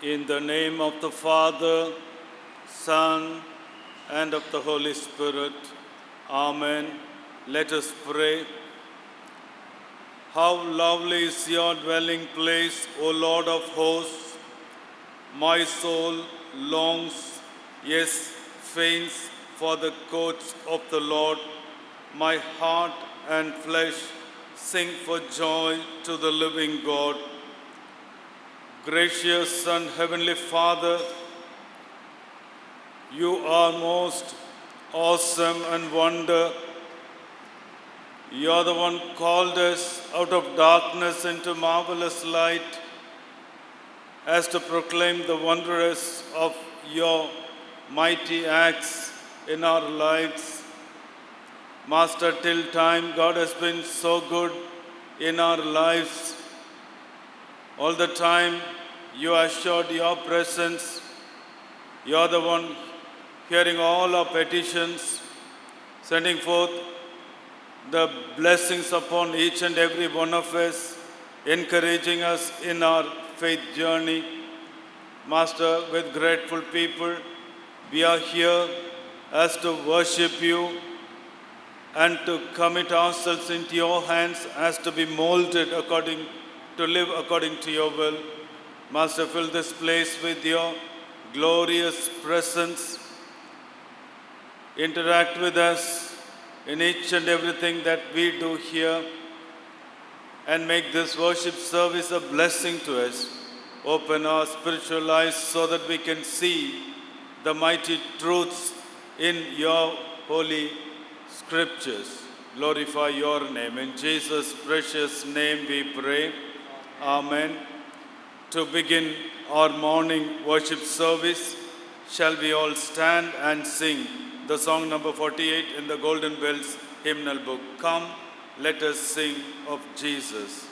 In the name of the Father, Son, and of the Holy Spirit. Amen. Let us pray. How lovely is your dwelling place, O Lord of hosts! My soul longs, yes, faints for the courts of the Lord. My heart and flesh sing for joy to the living God. Gracious and Heavenly Father, you are most awesome and wonder. You are the one called us out of darkness into marvelous light, as to proclaim the wonders of your mighty acts in our lives. Master, till time, God has been so good in our lives. All the time, you assured your presence. You are the one hearing all our petitions, sending forth the blessings upon each and every one of us, encouraging us in our faith journey. Master, with grateful people, we are here as to worship you and to commit ourselves into your hands as to be molded to live according to your will. Master, fill this place with your glorious presence. Interact with us in each and everything that we do here, and make this worship service a blessing to us. Open our spiritual eyes so that we can see the mighty truths in your holy scriptures. Glorify your name. In Jesus' precious name we pray. Amen. To begin our morning worship service, shall we all stand and sing the song number 48 in the Golden Bells hymnal book? Come, let us sing of Jesus.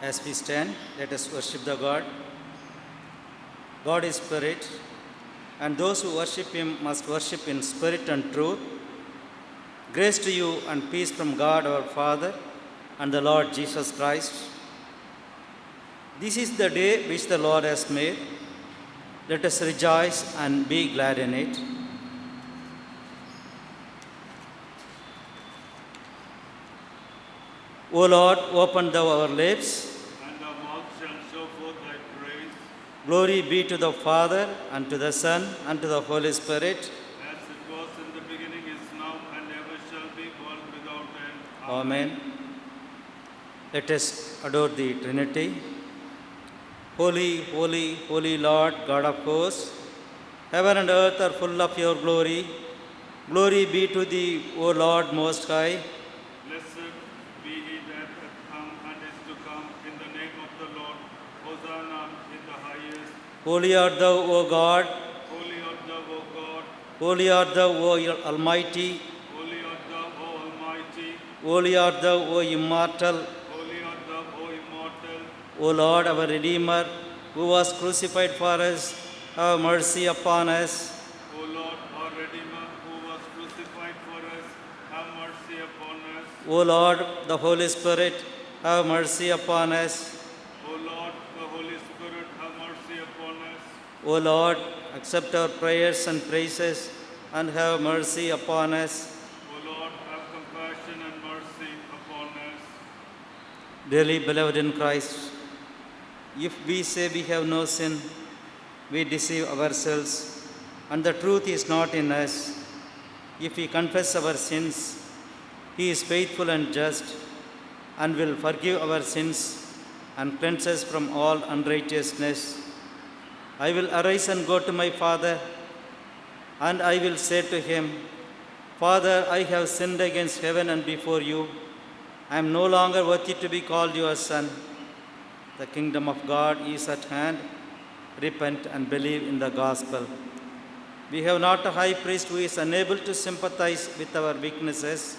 As we stand, let us worship the God. God is spirit, and those who worship him must worship in spirit and truth. Grace to you and peace from God our Father and the Lord Jesus Christ. This is the day which the Lord has made. Let us rejoice and be glad in it. O Lord, open thou our lips, and our mouth shall show forth thy praise. Glory be to the Father, and to the Son, and to the Holy Spirit. As it was in the beginning, is now, and ever shall be, world without end. Amen. Let us adore the Trinity. Holy, holy, holy Lord, God of hosts, heaven and earth are full of your glory. Glory be to thee, O Lord Most High. Blessed be he that hath come and is to come, in the name of the Lord. Hosanna in the highest. Holy art thou, O God. Holy art thou, O God. Holy art thou, O Almighty. Holy art thou, O Almighty. Holy art thou, O Immortal. Holy art thou, O Immortal. O Lord, our Redeemer, who was crucified for us, have mercy upon us. O Lord, our Redeemer, who was crucified for us, have mercy upon us. O Lord, the Holy Spirit, have mercy upon us. O Lord, the Holy Spirit, have mercy upon us. O Lord, accept our prayers and praises, and have mercy upon us. O Lord, have compassion and mercy upon us. Dearly beloved in Christ, if we say we have no sin, we deceive ourselves, and the truth is not in us. If we confess our sins, he is faithful and just, and will forgive our sins and cleanse us from all unrighteousness. I will arise and go to my Father, and I will say to him, Father, I have sinned against heaven and before you. I am no longer worthy to be called your son. The kingdom of God is at hand. Repent and believe in the gospel. We have not a high priest who is unable to sympathize with our weaknesses,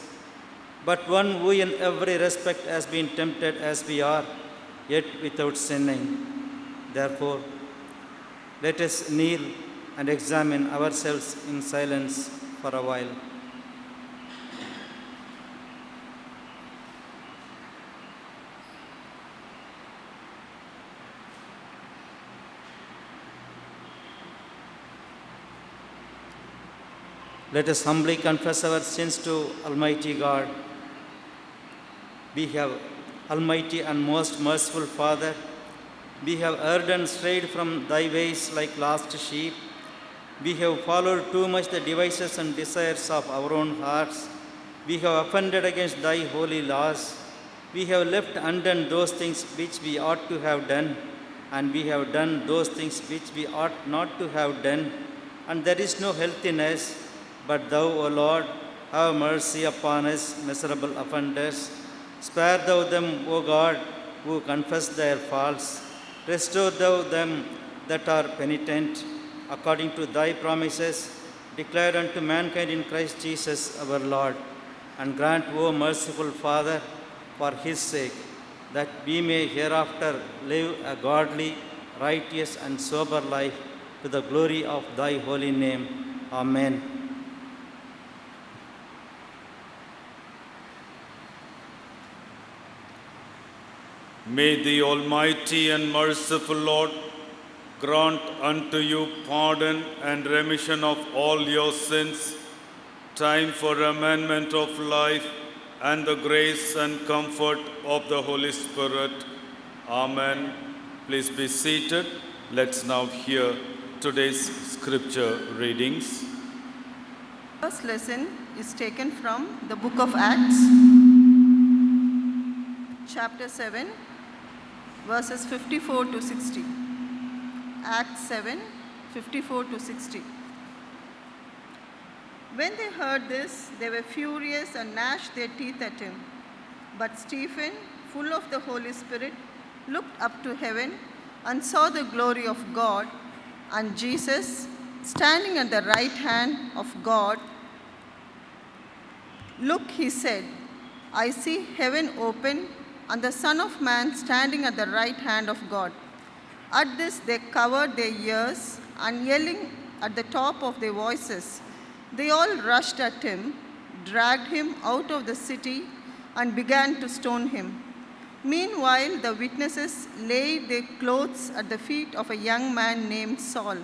but one who in every respect has been tempted as we are, yet without sinning. Therefore, let us kneel and examine ourselves in silence for a while. Let us humbly confess our sins to Almighty God. We have, Almighty and most merciful Father, we have erred and strayed from thy ways like lost sheep. We have followed too much the devices and desires of our own hearts. We have offended against thy holy laws. We have left undone those things which we ought to have done, and we have done those things which we ought not to have done. And there is no health in us. But thou, O Lord, have mercy upon us, miserable offenders. Spare thou them, O God, who confess their faults. Restore thou them that are penitent, according to thy promises, declared unto mankind in Christ Jesus our Lord. And grant, O merciful Father, for his sake, that we may hereafter live a godly, righteous, and sober life to the glory of thy holy name. Amen. May the Almighty and merciful Lord grant unto you pardon and remission of all your sins, time for amendment of life, and the grace and comfort of the Holy Spirit. Amen. Please be seated. Let's now hear today's scripture readings. First lesson is taken from the book of Acts, chapter 7, verses 54 to 60. Acts 7, 54 to 60. When they heard this, they were furious and gnashed their teeth at him. But Stephen, full of the Holy Spirit, looked up to heaven and saw the glory of God and Jesus standing at the right hand of God. Look, he said, I see heaven open and the Son of Man standing at the right hand of God. At this they covered their ears, and yelling at the top of their voices, they all rushed at him, dragged him out of the city, and began to stone him. Meanwhile, the witnesses laid their clothes at the feet of a young man named Saul.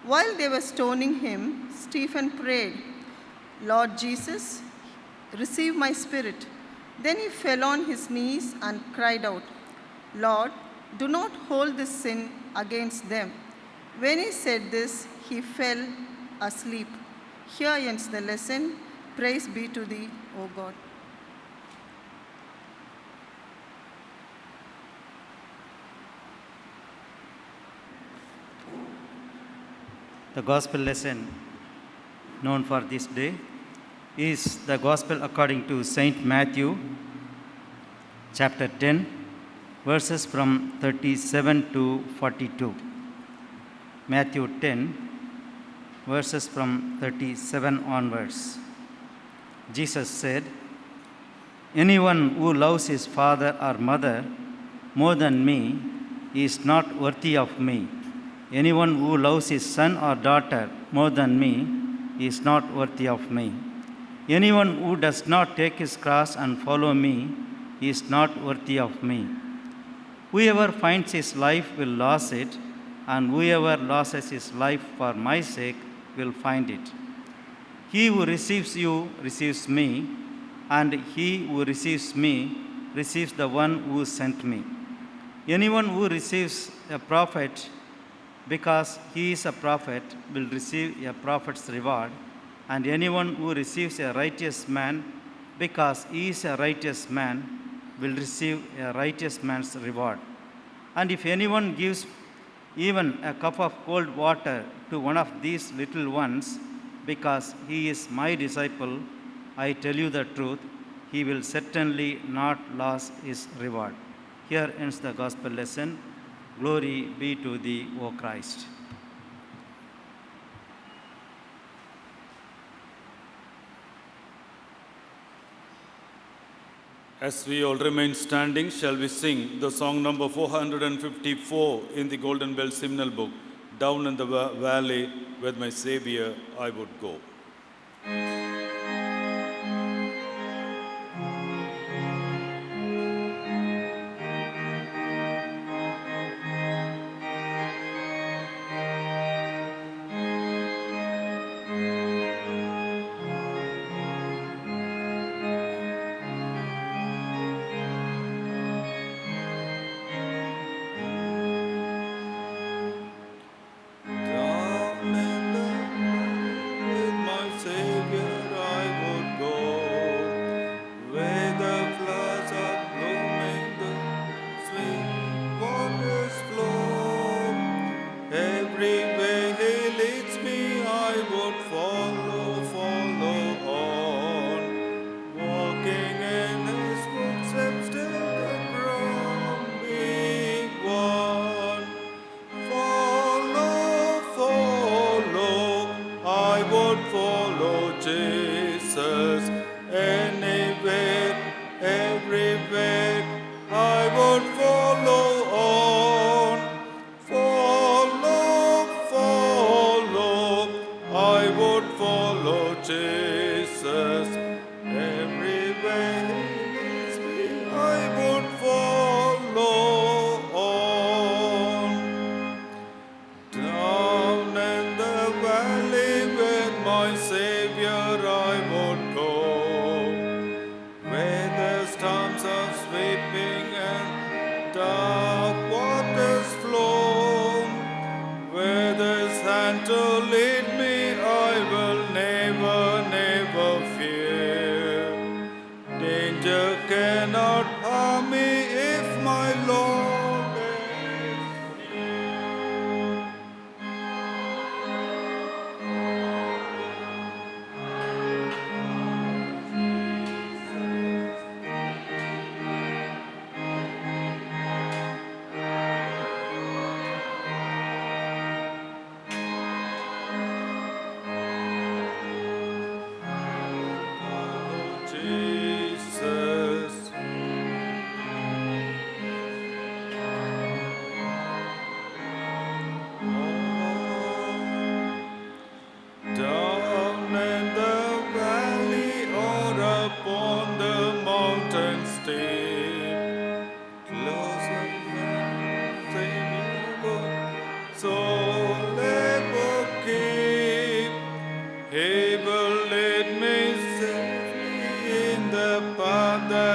While they were stoning him, Stephen prayed, "Lord Jesus, receive my spirit." Then he fell on his knees and cried out, "Lord, do not hold this sin against them." When he said this, he fell asleep. Here ends the lesson. Praise be to thee, O God. The gospel lesson known for this day is the gospel according to Saint Matthew, chapter 10, verses from 37 to 42. Matthew 10, verses from 37 onwards. Jesus said, "Anyone who loves his father or mother more than me is not worthy of me. Anyone who loves his son or daughter more than me is not worthy of me. Anyone who does not take his cross and follow me is not worthy of me. Whoever finds his life will lose it, and whoever loses his life for my sake will find it. He who receives you receives me, and he who receives me receives the one who sent me. Anyone who receives a prophet because he is a prophet will receive a prophet's reward, and anyone who receives a righteous man because he is a righteous man will receive a righteous man's reward. And if anyone gives even a cup of cold water to one of these little ones because he is my disciple, I tell you the truth, he will certainly not lose his reward." Here ends the gospel lesson. Glory be to thee, O Christ. As we all remain standing, shall we sing the song number 454 in the Golden Bell Hymnal Book, "Down in the Valley with my Savior I would go." Down in the valley with my Savior I would go, where the flowers are blooming, the sweet waters flow. Everywhere He leads me, I would follow, follow on, walking in His footsteps till the ground be one. Follow, follow, I would follow Jesus anywhere, everywhere. I would follow on. Follow, follow, I would follow Jesus everywhere He leads me. I would follow on. Down in the valley with my Savior I would go, where the storms are sweeping and dark waters flow. Where His hand to lead me, I will never, never fear. Danger cannot harm me if my Lord is near. Jesus,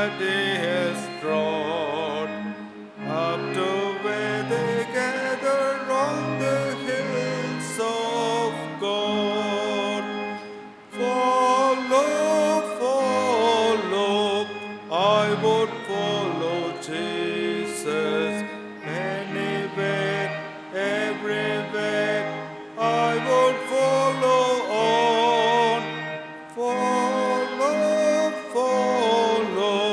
that he has brought up to where they gather round the hills of God. Follow, follow, I would follow Jesus anywhere, everywhere. I would follow on. Follow, follow,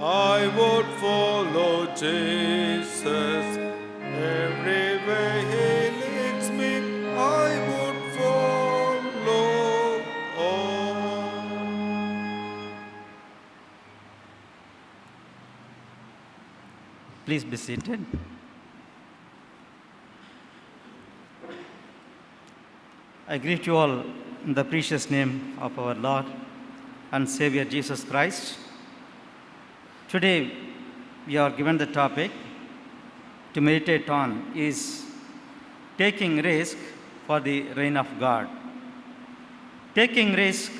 I would follow Jesus. Everywhere he leads me, I would follow on. Please be seated. I greet you all in the precious name of our Lord and Savior Jesus Christ. Today, we are given the topic to meditate on is taking risk for the reign of God. Taking risk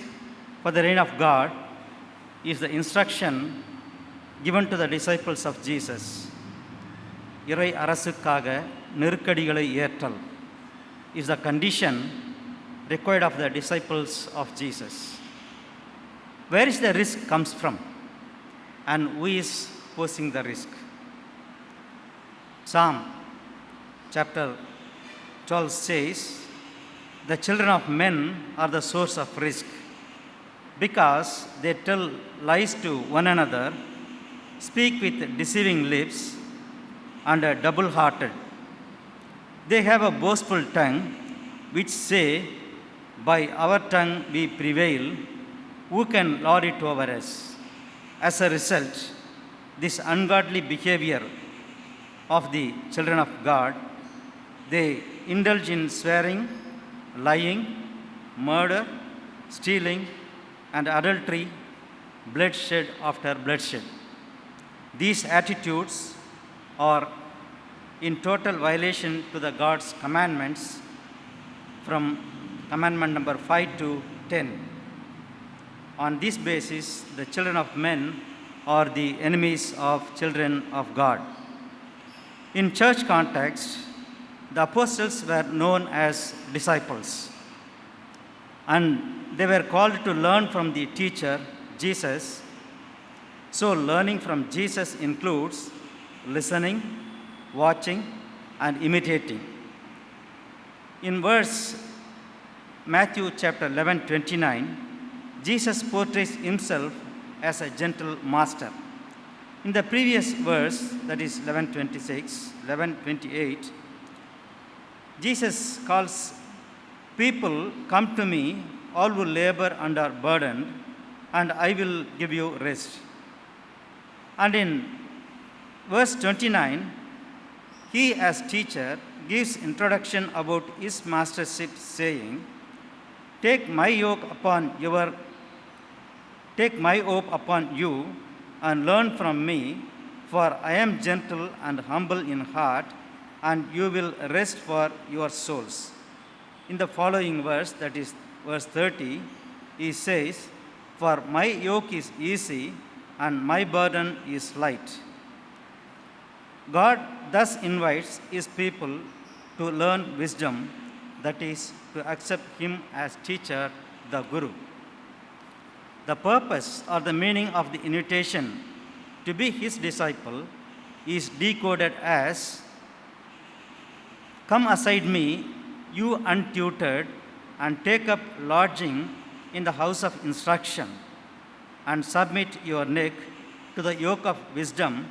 for the reign of God is the instruction given to the disciples of Jesus. இறை அரசுக்காக நெருக்கடிகளை ஏற்றல் is the condition required of the disciples of Jesus. Where is the risk comes from and who is posing the risk? Psalm chapter 12 says, the children of men are the source of risk because they tell lies to one another, speak with deceiving lips, and are double-hearted. They have a boastful tongue which say, by our tongue we prevail, who can lord it over us? As a result, this ungodly behavior of the children of God, they indulge in swearing, lying, murder, stealing, and adultery, bloodshed after bloodshed. These attitudes are in total violation to the God's commandments from commandment number 5 to 10. On this basis, the children of men are the enemies of children of God. In church context, the apostles were known as disciples, and they were called to learn from the teacher, Jesus. So learning from Jesus includes listening, watching, and imitating. In verse Matthew chapter 11:29, Jesus portrays himself as a gentle master. In the previous verse, that is 11:26, 11:28, Jesus calls people, come to me, all who labor and are burdened, and I will give you rest. And in verse 29, he as teacher gives introduction about his mastership, saying, take my yoke upon you and learn from me, for I am gentle and humble in heart, and you will rest for your souls. In the following verse, that is verse 30, he says, for my yoke is easy and my burden is light. God thus invites his people to learn wisdom, that is, to accept him as teacher, the Guru. The purpose or the meaning of the invitation to be his disciple is decoded as, come aside me, you untutored, and take up lodging in the house of instruction, and submit your neck to the yoke of wisdom,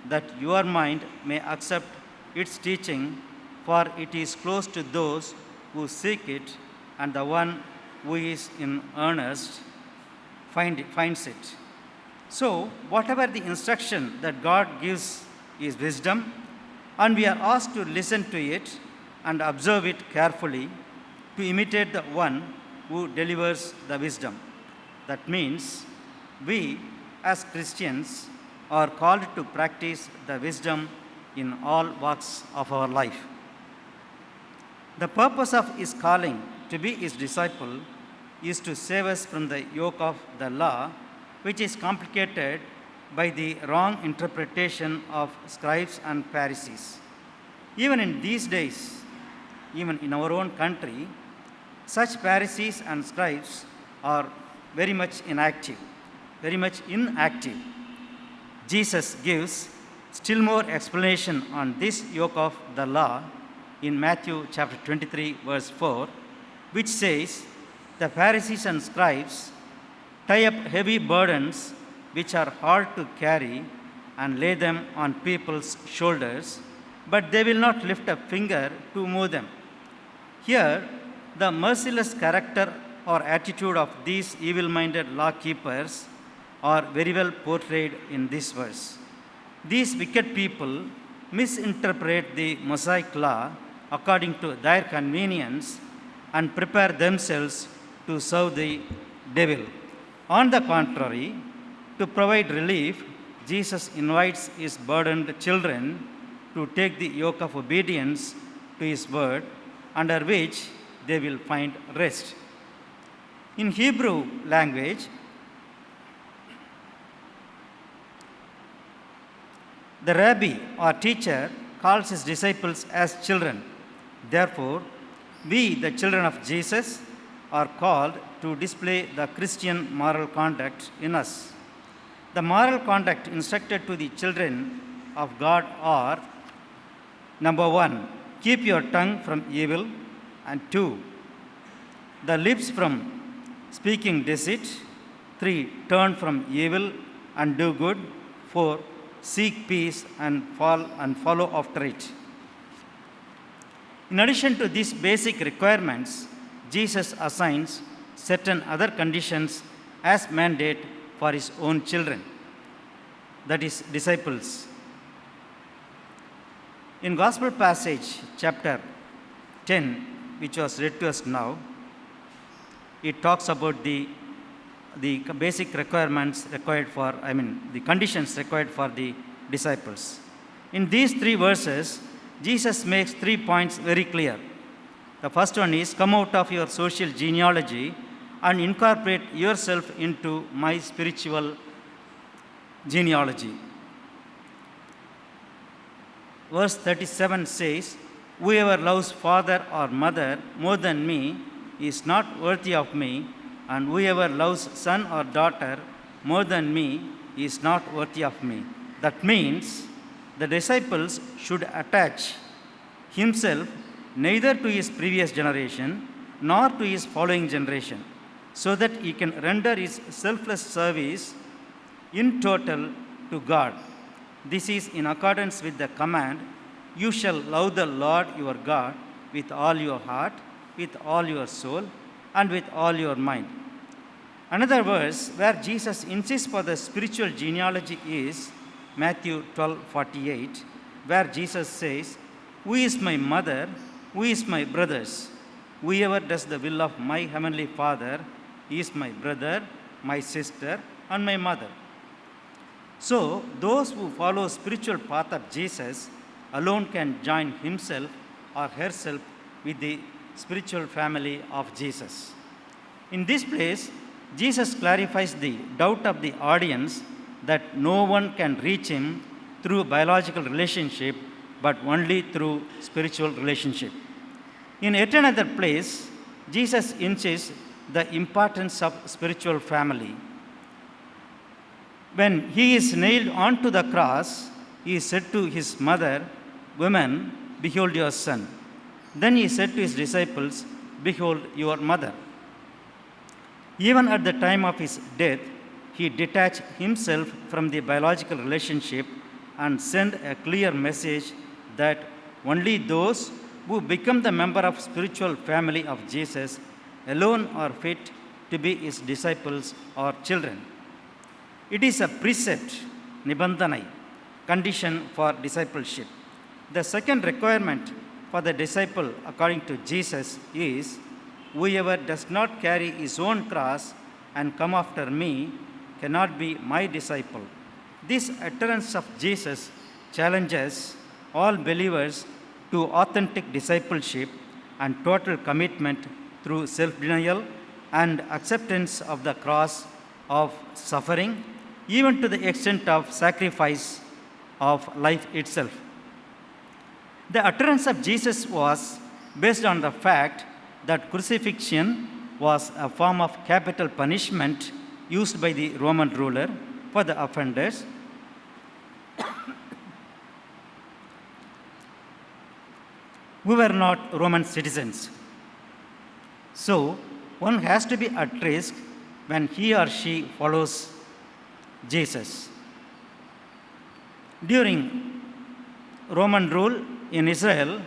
that your mind may accept its teaching, for it is close to those who seek it, and the one who is in earnest finds it. So, whatever the instruction that God gives is wisdom, and we are asked to listen to it and observe it carefully to imitate the one who delivers the wisdom. That means we as Christians are called to practice the wisdom in all walks of our life. The purpose of his calling to be his disciple is to save us from the yoke of the law, which is complicated by the wrong interpretation of scribes and Pharisees. Even in these days, even in our own country, such Pharisees and scribes are very much inactive. Jesus gives still more explanation on this yoke of the law in Matthew chapter 23, verse 4, which says, "The Pharisees and scribes tie up heavy burdens which are hard to carry and lay them on people's shoulders, but they will not lift a finger to move them." Here, the merciless character or attitude of these evil minded law keepers are very well portrayed in this verse. These wicked people misinterpret the Mosaic law according to their convenience and prepare themselves to serve the devil. On the contrary, to provide relief, Jesus invites his burdened children to take the yoke of obedience to his word, under which they will find rest. In Hebrew language, the rabbi or teacher calls his disciples as children. Therefore, we, the children of Jesus, are called to display the Christian moral conduct in us. The moral conduct instructed to the children of God are: number 1, keep your tongue from evil, and 2, the lips from speaking deceit, 3, turn from evil and do good, 4, seek peace and follow after it. In addition to these basic requirements, Jesus assigns certain other conditions as mandate for his own children, that is, disciples. In Gospel passage, chapter 10, which was read to us now, it talks about the basic requirements required for, the conditions required for the disciples. In these 3 verses, Jesus makes 3 points very clear. The first one is, come out of your social genealogy and incorporate yourself into my spiritual genealogy. Verse 37 says, whoever loves father or mother more than me is not worthy of me, and whoever loves son or daughter more than me is not worthy of me. That means the disciples should attach himself neither to his previous generation nor to his following generation, so that he can render his selfless service in total to God. This is in accordance with the command, you shall love the Lord your God with all your heart, with all your soul, and with all your mind. Another verse where Jesus insists for the spiritual genealogy is Matthew 12:48, where Jesus says, who is my mother, who is my brothers? Whoever does the will of my heavenly Father is my brother, my sister, and my mother. So, those who follow spiritual path of Jesus alone can join himself or herself with the spiritual family of Jesus. In this place, Jesus clarifies the doubt of the audience that no one can reach him through biological relationship, but only through spiritual relationship. In yet another place, Jesus insists the importance of spiritual family. When he is nailed onto the cross, he said to his mother, women, behold your son. Then he said to his disciples, behold your mother. Even at the time of his death, he detached himself from the biological relationship and sent a clear message that only those who become the member of spiritual family of Jesus alone are fit to be his disciples or children. It is a precept, nibandhanai, condition for discipleship. The second requirement for the disciple according to Jesus is, whoever does not carry his own cross and come after me cannot be my disciple. This utterance of Jesus challenges all believers to authentic discipleship and total commitment through self-denial and acceptance of the cross of suffering even to the extent of sacrifice of life itself. The utterance of Jesus was based on the fact that crucifixion was a form of capital punishment used by the Roman ruler for the offenders who were not Roman citizens. So, one has to be at risk when he or she follows Jesus. During Roman rule in Israel,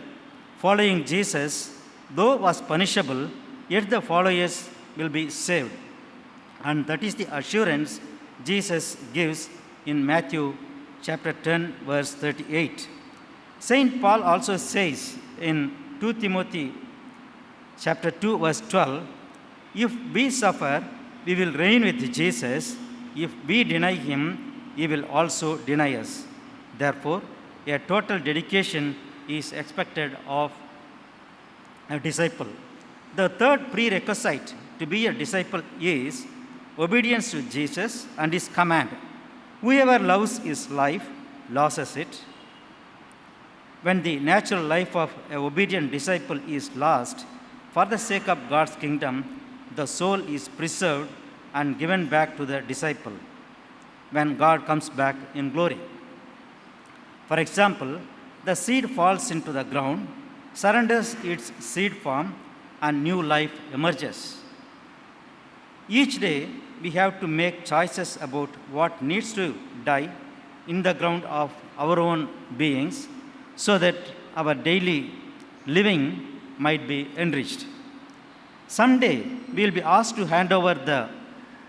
following Jesus, though was punishable, yet the followers will be saved. And that is the assurance Jesus gives in Matthew chapter 10, verse 38. Saint Paul also says in 2 Timothy chapter 2, verse 12, if we suffer, we will reign with Jesus. If we deny him, he will also deny us. Therefore, a total dedication is expected of a disciple. The third prerequisite to be a disciple is obedience to Jesus and his command. Whoever loves his life loses it. When the natural life of an obedient disciple is lost, for the sake of God's kingdom, the soul is preserved and given back to the disciple when God comes back in glory. For example, the seed falls into the ground, surrenders its seed form, and new life emerges. Each day, we have to make choices about what needs to die in the ground of our own beings so that our daily living might be enriched. Someday, we will be asked to hand over the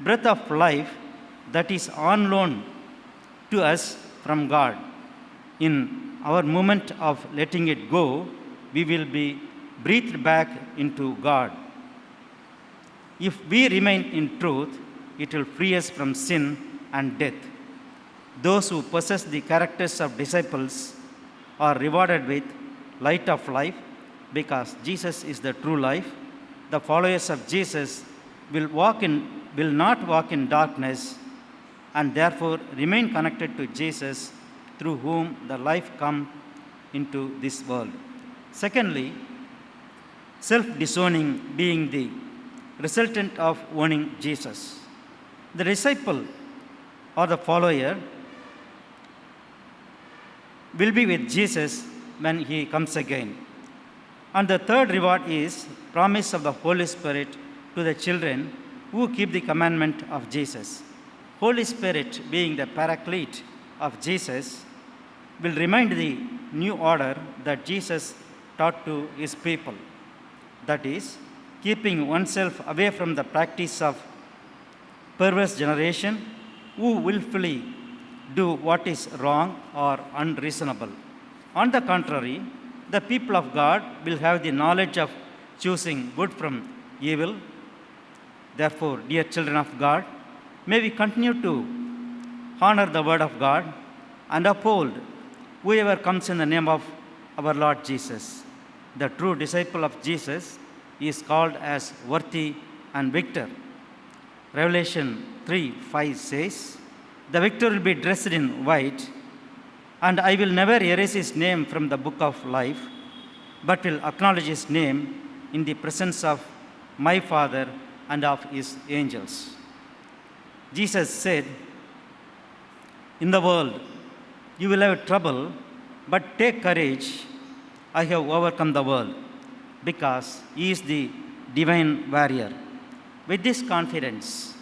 breath of life that is on loan to us from God. In our moment of letting it go, we will be breathed back into God. If we remain in truth, it will free us from sin and death. Those who possess the characters of disciples are rewarded with light of life because Jesus is the true life. The followers of Jesus will not walk in darkness and therefore remain connected to Jesus through whom the life comes into this world. Secondly, self-disowning being the resultant of owning Jesus. The disciple or the follower will be with Jesus when he comes again. And the third reward is promise of the Holy Spirit to the children who keep the commandment of Jesus. Holy Spirit, being the paraclete of Jesus, will remind the new order that Jesus taught to his people. That is, keeping oneself away from the practice of perverse generation who willfully do what is wrong or unreasonable. On the contrary, the people of God will have the knowledge of choosing good from evil. Therefore, dear children of God, may we continue to honor the word of God and uphold whoever comes in the name of our Lord Jesus. The true disciple of Jesus is called as worthy and victor. Revelation 3:5 says, the victor will be dressed in white, and I will never erase his name from the book of life, but will acknowledge his name in the presence of my Father and of his angels. Jesus said, in the world you will have trouble, but take courage, I have overcome the world, because he is the divine warrior. With this confidence,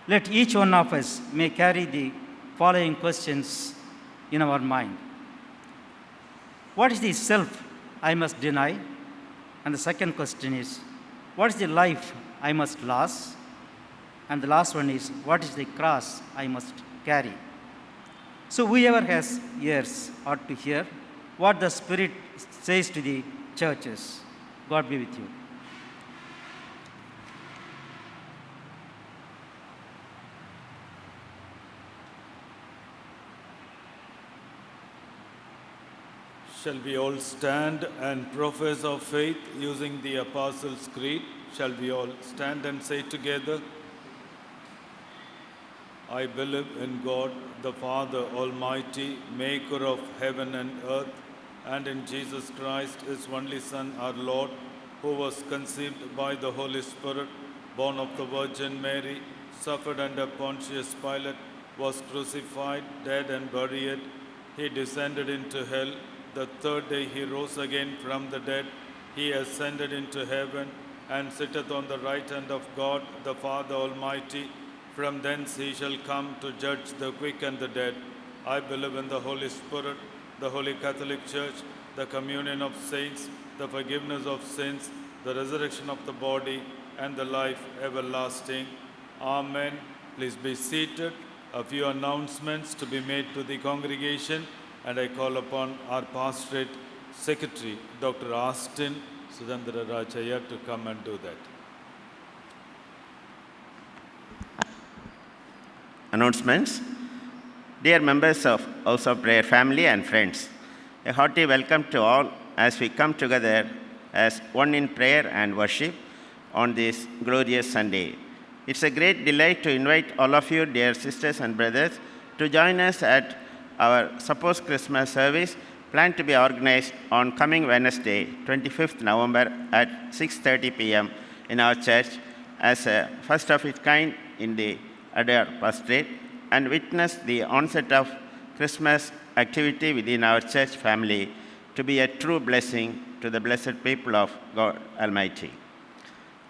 let each one of us may carry the following questions in our mind. What is the self I must deny? And the second question is, what is the life I must lose? And the last one is, what is the cross I must carry? So whoever has ears ought to hear what the Spirit says to the churches. God be with you. Shall we all stand and profess our faith using the Apostles' Creed? Shall we all stand and say together? I believe in God, the Father Almighty, maker of heaven and earth, and in Jesus Christ, his only Son, our Lord, who was conceived by the Holy Spirit, born of the Virgin Mary, suffered under Pontius Pilate, was crucified, dead and buried. He descended into hell. The third day he rose again from the dead. He ascended into heaven and sitteth on the right hand of God, the Father Almighty. From thence he shall come to judge the quick and the dead. I believe in the Holy Spirit, the Holy Catholic Church, the communion of saints, the forgiveness of sins, the resurrection of the body, and the life everlasting. Amen. Please be seated. A few announcements to be made to the congregation, and I call upon our pastorate secretary, Dr. Austin Sudandra Rajaya, to come and do that. Announcements. Dear members of House of Prayer family and friends, a hearty welcome to all as we come together as one in prayer and worship on this glorious Sunday. It's a great delight to invite all of you, dear sisters and brothers, to join us at our supposed Christmas service planned to be organized on coming Wednesday, 25th November at 6:30 p.m. in our church as a first of its kind in the Adair Pastorate, and witness the onset of Christmas activity within our church family to be a true blessing to the blessed people of God Almighty.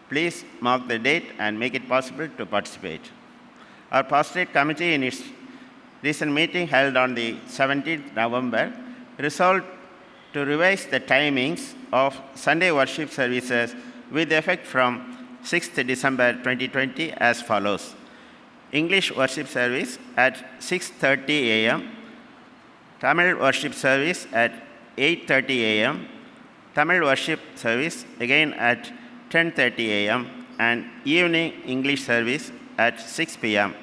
Please mark the date and make it possible to participate. Our pastorate committee, in its recent meeting held on the 17th November, resolved to revise the timings of Sunday worship services with effect from 6th December 2020 as follows. English worship service at 6:30 a.m., Tamil worship service at 8:30 a.m., Tamil worship service again at 10:30 a.m., and evening English service at 6 p.m.,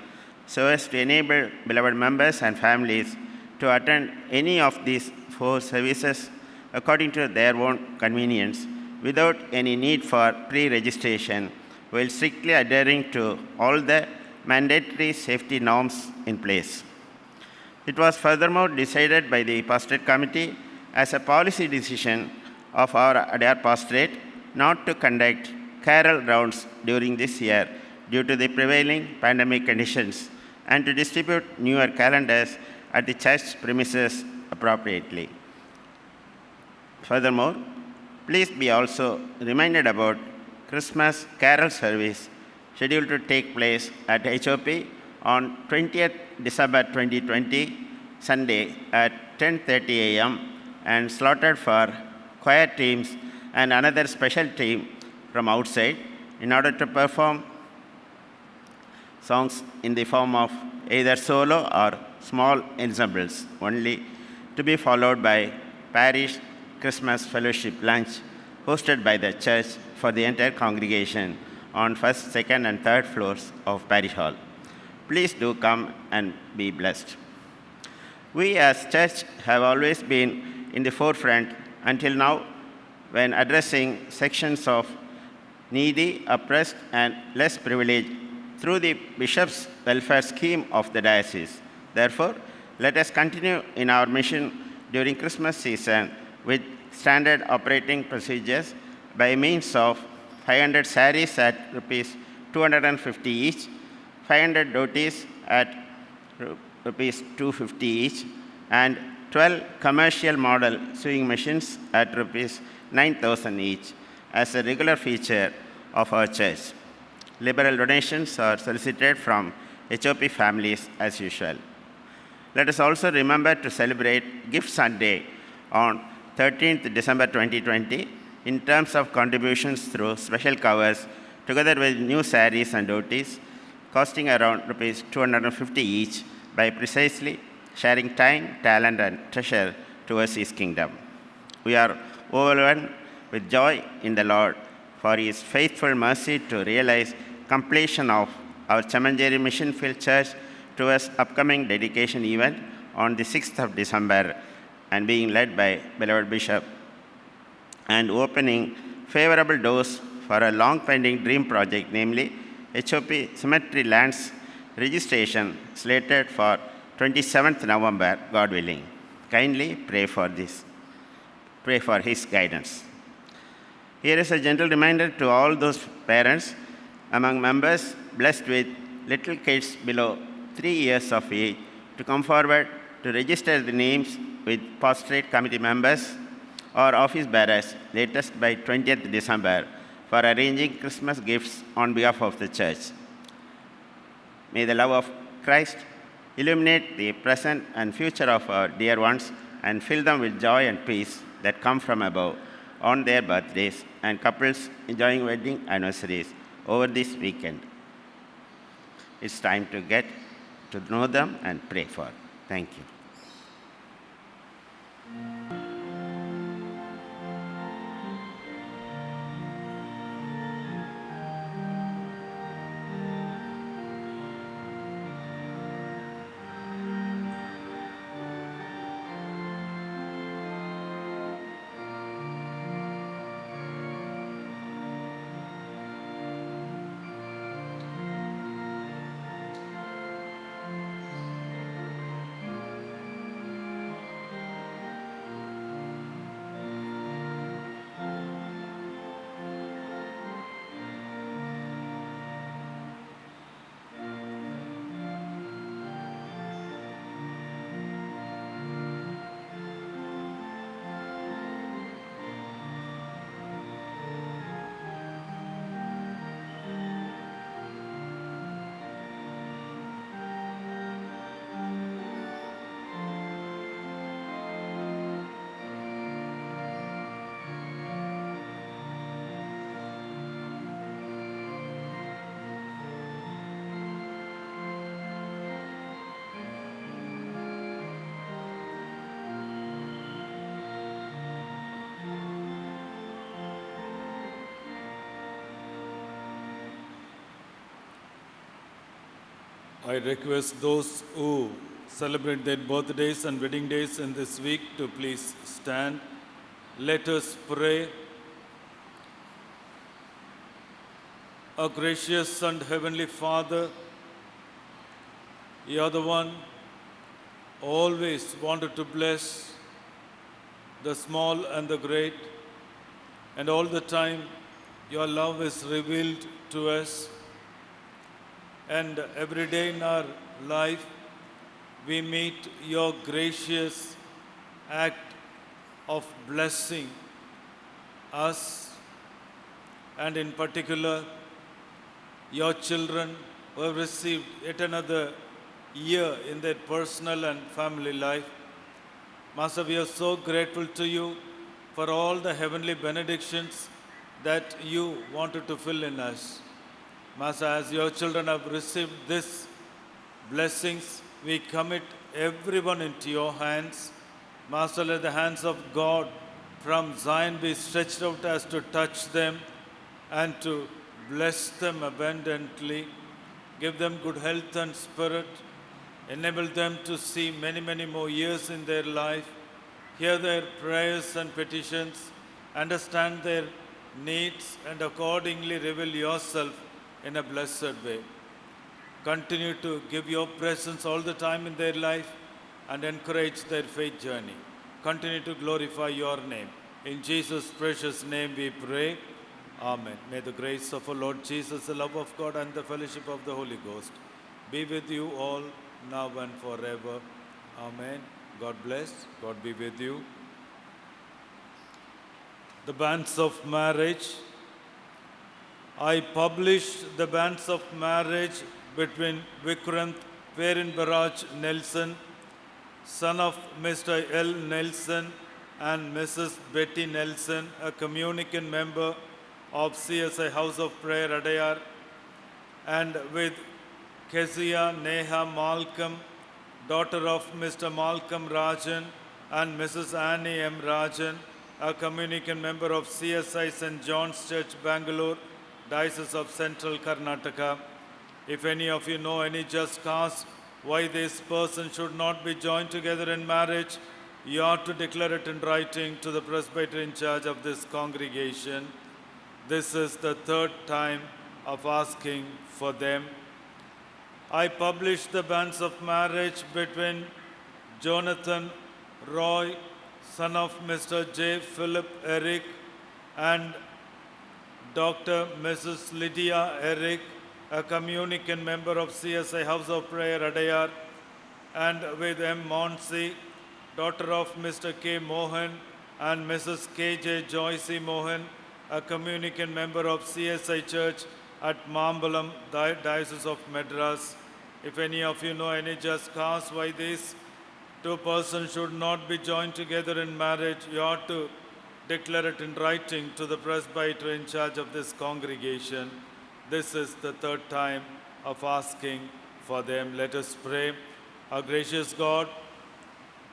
so as to enable beloved members and families to attend any of these four services according to their own convenience without any need for pre-registration, while strictly adhering to all the mandatory safety norms in place. It was furthermore decided by the pastorate committee as a policy decision of our Adair pastorate not to conduct carol rounds during this year due to the prevailing pandemic conditions, and to distribute newer calendars at the church premises appropriately. Furthermore, please be also reminded about Christmas carol service scheduled to take place at HOP on 20th December 2020, Sunday at 10:30 a.m. and slotted for choir teams and another special team from outside in order to perform songs in the form of either solo or small ensembles only, to be followed by parish Christmas fellowship lunch hosted by the church for the entire congregation on first, second, and third floors of Parish Hall. Please do come and be blessed. We as church have always been in the forefront until now when addressing sections of needy, oppressed, and less privileged through the bishop's welfare scheme of the diocese. Therefore, let us continue in our mission during Christmas season with standard operating procedures by means of 500 saris at rupees 250 each, 500 dhotis at rupees 250 each, and 12 commercial model sewing machines at rupees 9,000 each as a regular feature of our church. Liberal donations are solicited from HOP families as usual. Let us also remember to celebrate Gift Sunday on 13th December 2020 in terms of contributions through special covers together with new saris and dhotis costing around rupees 250 each by precisely sharing time, talent, and treasure towards His kingdom. We are overwhelmed with joy in the Lord for His faithful mercy to realize completion of our Chamanjeri Mission Field Church towards upcoming dedication event on the 6th of December and being led by beloved Bishop, and opening favorable doors for a long-pending dream project, namely HOP Cemetery Lands Registration slated for 27th November, God willing. Kindly pray for this. Pray for his guidance. Here is a gentle reminder to all those parents among members blessed with little kids below 3 years of age to come forward to register the names with pastorate committee members or office bearers latest by 20th December for arranging Christmas gifts on behalf of the church. May the love of Christ illuminate the present and future of our dear ones and fill them with joy and peace that come from above on their birthdays and couples enjoying wedding anniversaries over this weekend. It's time to get to know them and pray for. Thank you. I request those who celebrate their birthdays and wedding days in this week to please stand. Let us pray. Our gracious and heavenly Father, you are the one always wanted to bless the small and the great, and all the time your love is revealed to us. And every day in our life, we meet your gracious act of blessing us, and in particular, your children who have received yet another year in their personal and family life. Master, we are so grateful to you for all the heavenly benedictions that you wanted to fill in us. Master, as your children have received these blessings, we commit everyone into your hands. Master, let the hands of God from Zion be stretched out as to touch them and to bless them abundantly. Give them good health and spirit. Enable them to see many, many more years in their life. Hear their prayers and petitions. Understand their needs and accordingly reveal yourself in a blessed way. Continue to give your presence all the time in their life and encourage their faith journey. Continue to glorify your name. In Jesus' precious name we pray. Amen. May the grace of our Lord Jesus, the love of God, and the fellowship of the Holy Ghost be with you all now and forever. Amen. God bless. God be with you. The banns of marriage. I published the banns of marriage between Vikrant Perinbaraj Nelson, son of Mr. L. Nelson, and Mrs. Betty Nelson, a communicant member of CSI House of Prayer, Adayar, and with Kezia Neha Malcolm, daughter of Mr. Malcolm Rajan, and Mrs. Annie M. Rajan, a communicant member of CSI St. John's Church, Bangalore, Diocese of Central Karnataka. If any of you know any just cause why this person should not be joined together in marriage, you ought to declare it in writing to the presbyter in charge of this congregation. This is the third time of asking for them. I publish the banns of marriage between Jonathan Roy, son of Mr. J. Philip Eric, and Dr. Mrs. Lydia Eric, a communicant member of CSI House of Prayer, Adayar, and with M. Monsi, daughter of Mr. K. Mohan, and Mrs. K.J. Joyce Mohan, a communicant member of CSI Church at Mambalam, Diocese of Madras. If any of you know any just cause why these two persons should not be joined together in marriage, you ought to declare it in writing to the presbyter in charge of this congregation. This is the third time of asking for them. Let us pray. Our gracious God,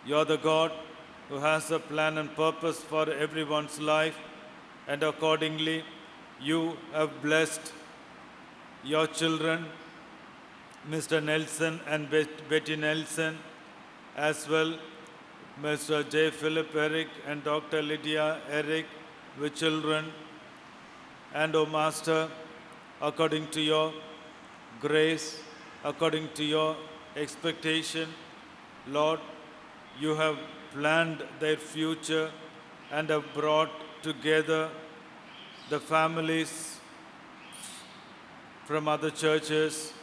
you are the God who has a plan and purpose for everyone's life, and accordingly, you have blessed your children, Mr. Nelson and Betty Nelson, as well Mr. J. Philip Eric and Dr. Lydia Eric, with children. And, O Master, according to your grace, according to your expectation, Lord, you have planned their future and have brought together the families from other churches.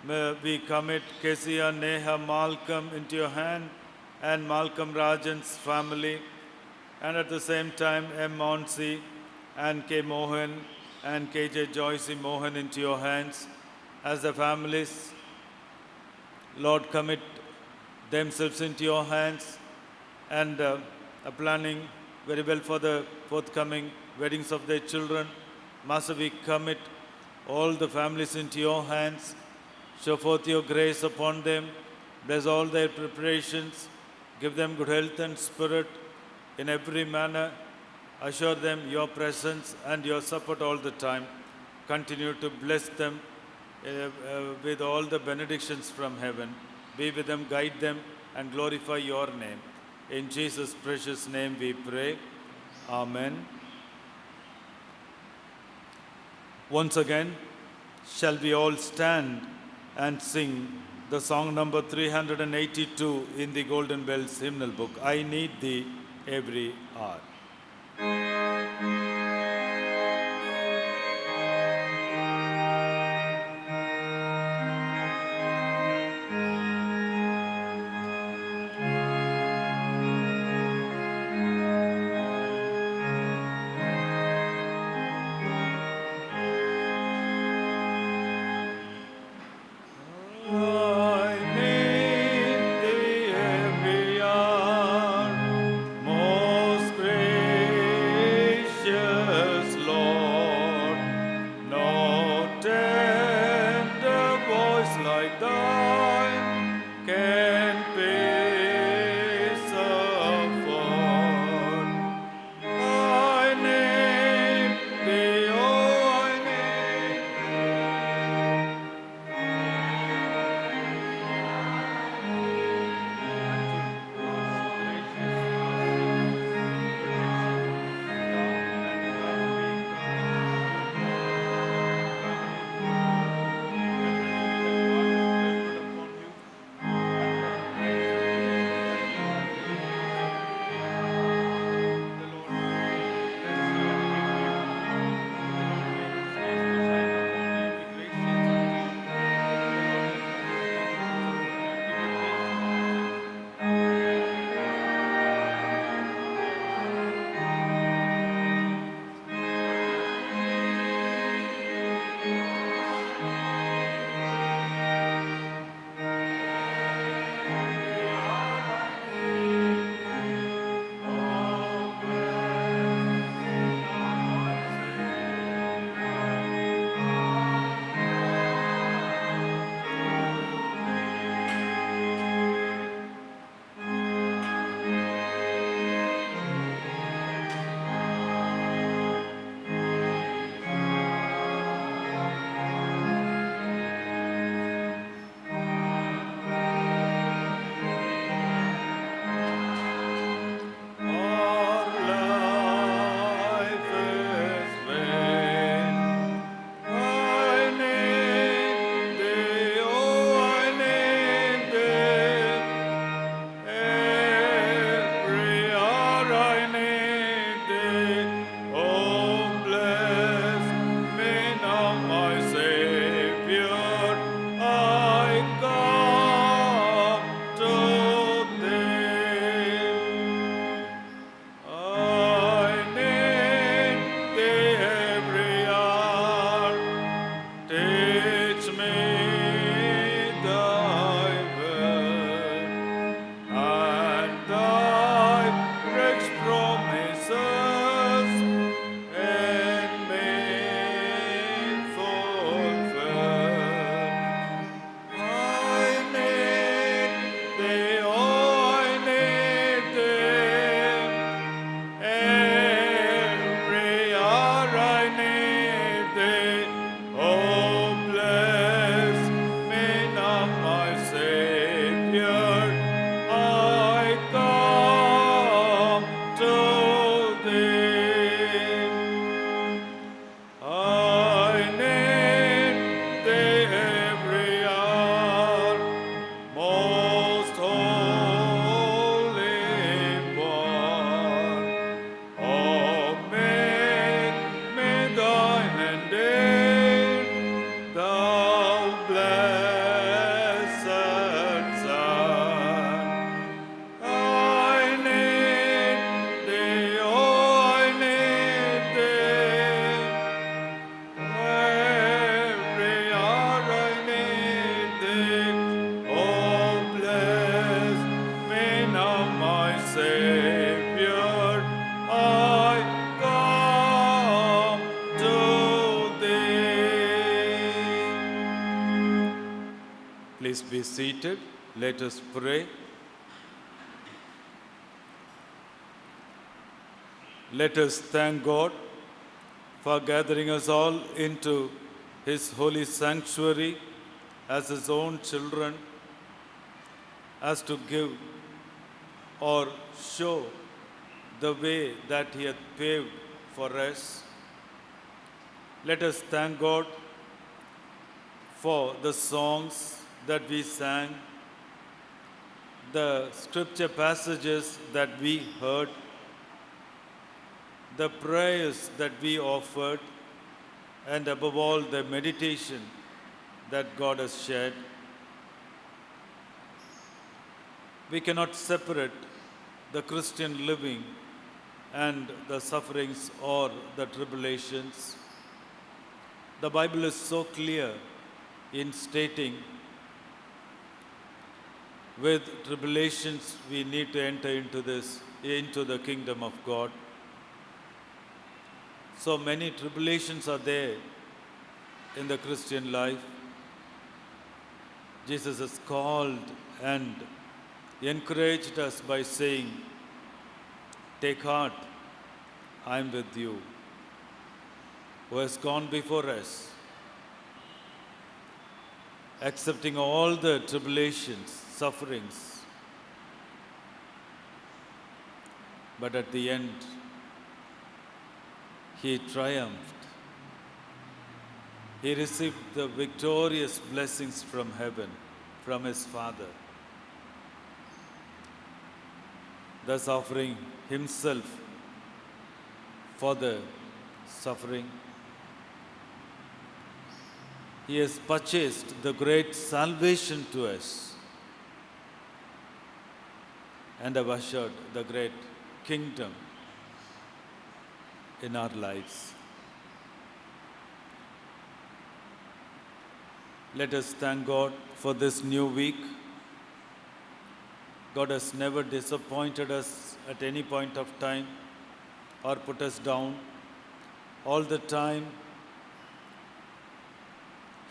We commit Kezia, Neha, Malcolm into your hand, and Malcolm Rajan's family, and at the same time M. Monsi and K. Mohan and K.J. Joyce Mohan into your hands. As the families, Lord, commit themselves into your hands and are planning very well for the forthcoming weddings of their children. Master, we commit all the families into your hands. Show forth your grace upon them. Bless all their preparations. Give them good health and spirit in every manner. Assure them your presence and your support all the time. Continue to bless them with all the benedictions from heaven. Be with them, guide them, and glorify your name. In Jesus' precious name we pray. Amen. Once again, shall we all stand and sing the song number 382 in the Golden Bells hymnal book, I Need Thee Every Hour. I need thee every hour, most gracious seated. Let us pray. Let us thank God for gathering us all into His holy sanctuary as His own children, as to give or show the way that He hath paved for us. Let us thank God for the songs that we sang, the scripture passages that we heard, the prayers that we offered, and above all, the meditation that God has shared. We cannot separate the Christian living and the sufferings or the tribulations. The Bible is so clear in stating with tribulations we need to enter into the kingdom of God. So many tribulations are there in the Christian life. Jesus has called and encouraged us by saying, "Take heart, I am with you," who has gone before us, accepting all the tribulations, sufferings. But at the end, He triumphed. He received the victorious blessings from heaven, from His Father, thus offering Himself for the suffering. He has purchased the great salvation to us and have ushered the great kingdom in our lives. Let us thank God for this new week. God has never disappointed us at any point of time or put us down. All the time,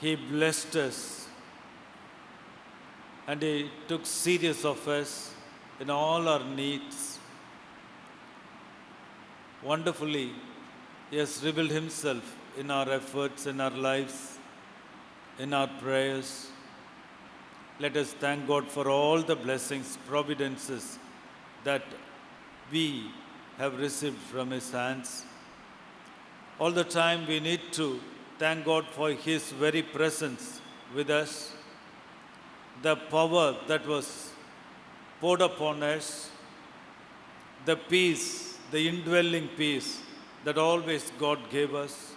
He blessed us and He took serious of us in all our needs. Wonderfully, He has revealed Himself in our efforts, in our lives, in our prayers. Let us thank God for all the blessings, providences that we have received from His hands. All the time we need to thank God for His very presence with us, the power that was poured upon us, the peace, the indwelling peace that always God gave us,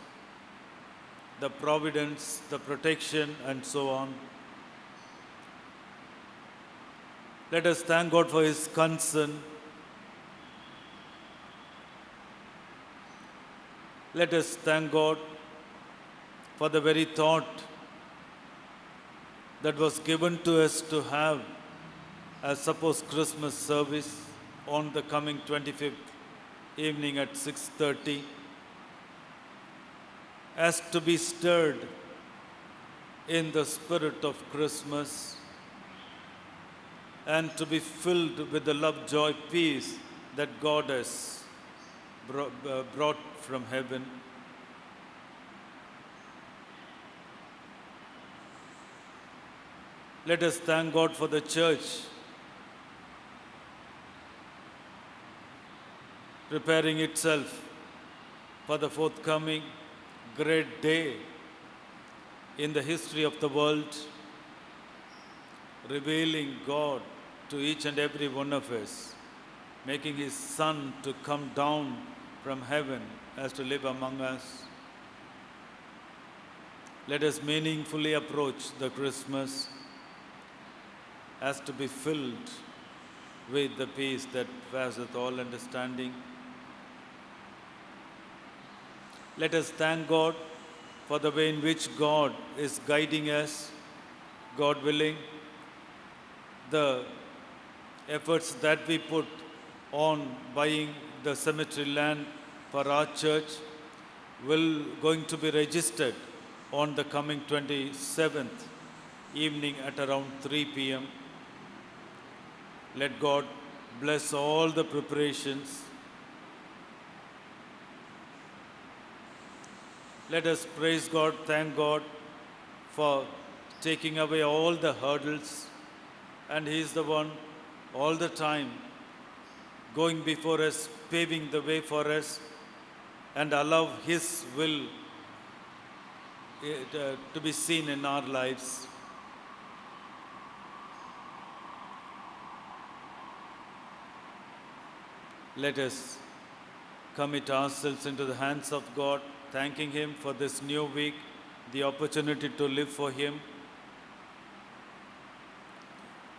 the providence, the protection, and so on. Let us thank God for His concern. Let us thank God for the very thought that was given to us to have a supposed Christmas service on the coming 25th evening at 6:30, as to be stirred in the spirit of Christmas and to be filled with the love, joy, peace that God has brought from heaven. Let us thank God for the church preparing itself for the forthcoming great day in the history of the world, revealing God to each and every one of us, making His Son to come down from heaven as to live among us. Let us meaningfully approach the Christmas as to be filled with the peace that passeth all understanding. Let us thank God for the way in which God is guiding us, God willing. The efforts that we put on buying the cemetery land for our church will going to be registered on the coming 27th evening at around 3 p.m. Let God bless all the preparations. Let us praise God, thank God for taking away all the hurdles, and He is the one all the time going before us, paving the way for us, and allow His will to be seen in our lives. Let us commit ourselves into the hands of God, thanking Him for this new week, the opportunity to live for Him.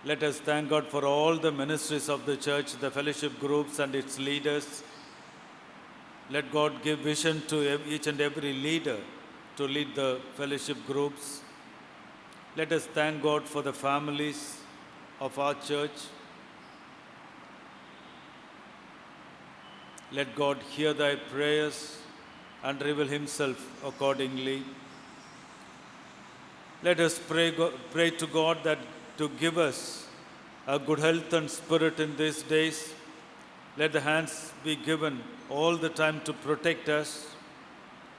Let us thank God for all the ministries of the church, the fellowship groups and its leaders. Let God give vision to each and every leader to lead the fellowship groups. Let us thank God for the families of our church. Let God hear thy prayers and reveal Himself accordingly. Let us pray to God that to give us a good health and spirit in these days. Let the hands be given all the time to protect us,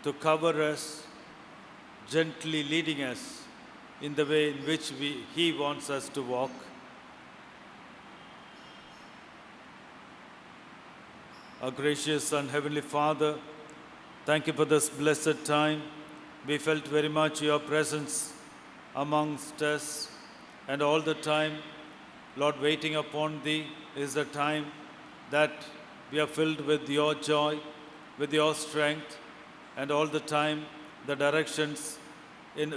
to cover us, gently leading us in the way in which He wants us to walk. Our gracious and Heavenly Father, thank You for this blessed time. We felt very much Your presence amongst us, and all the time, Lord, waiting upon Thee is the time that we are filled with Your joy, with Your strength, and all the time the directions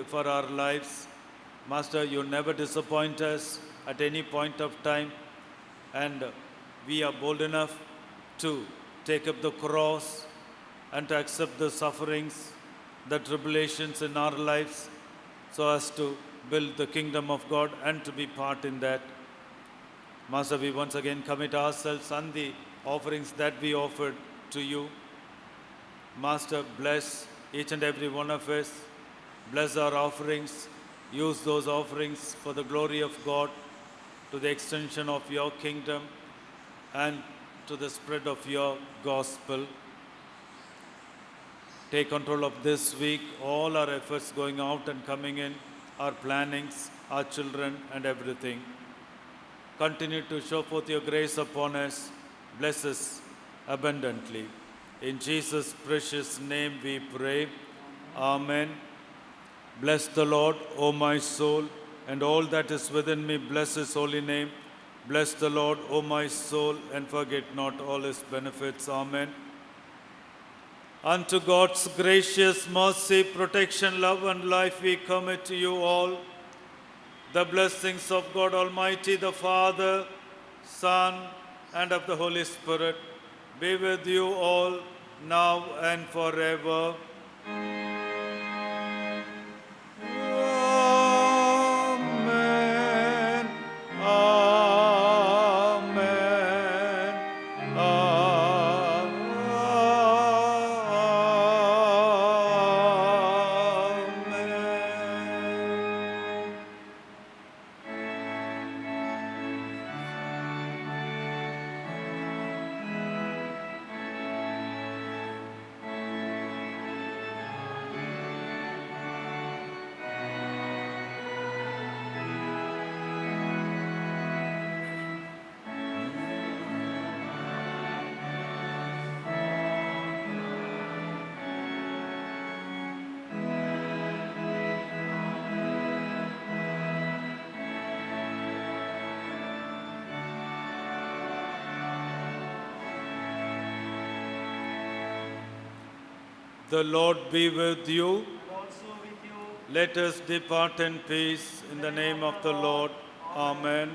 for our lives. Master, You never disappoint us at any point of time, and we are bold enough to take up the cross and to accept the sufferings, the tribulations in our lives, so as to build the kingdom of God and to be part in that. Master, we once again commit ourselves and the offerings that we offered to You. Master, bless each and every one of us. Bless our offerings. Use those offerings for the glory of God, to the extension of Your kingdom and to the spread of Your gospel. Take control of this week, all our efforts going out and coming in, our plannings, our children and everything. Continue to show forth Your grace upon us. Bless us abundantly. In Jesus' precious name we pray. Amen. Bless the Lord, O my soul, and all that is within me, bless His holy name. Bless the Lord, O my soul, and forget not all His benefits. Amen. Unto God's gracious mercy, protection, love, and life we commit to You all. The blessings of God Almighty, the Father, Son, and of the Holy Spirit be with you all, now and forever. Amen. Amen. Amen. The Lord be with you. Also with you. Let us depart in peace in the name of the Lord. Amen.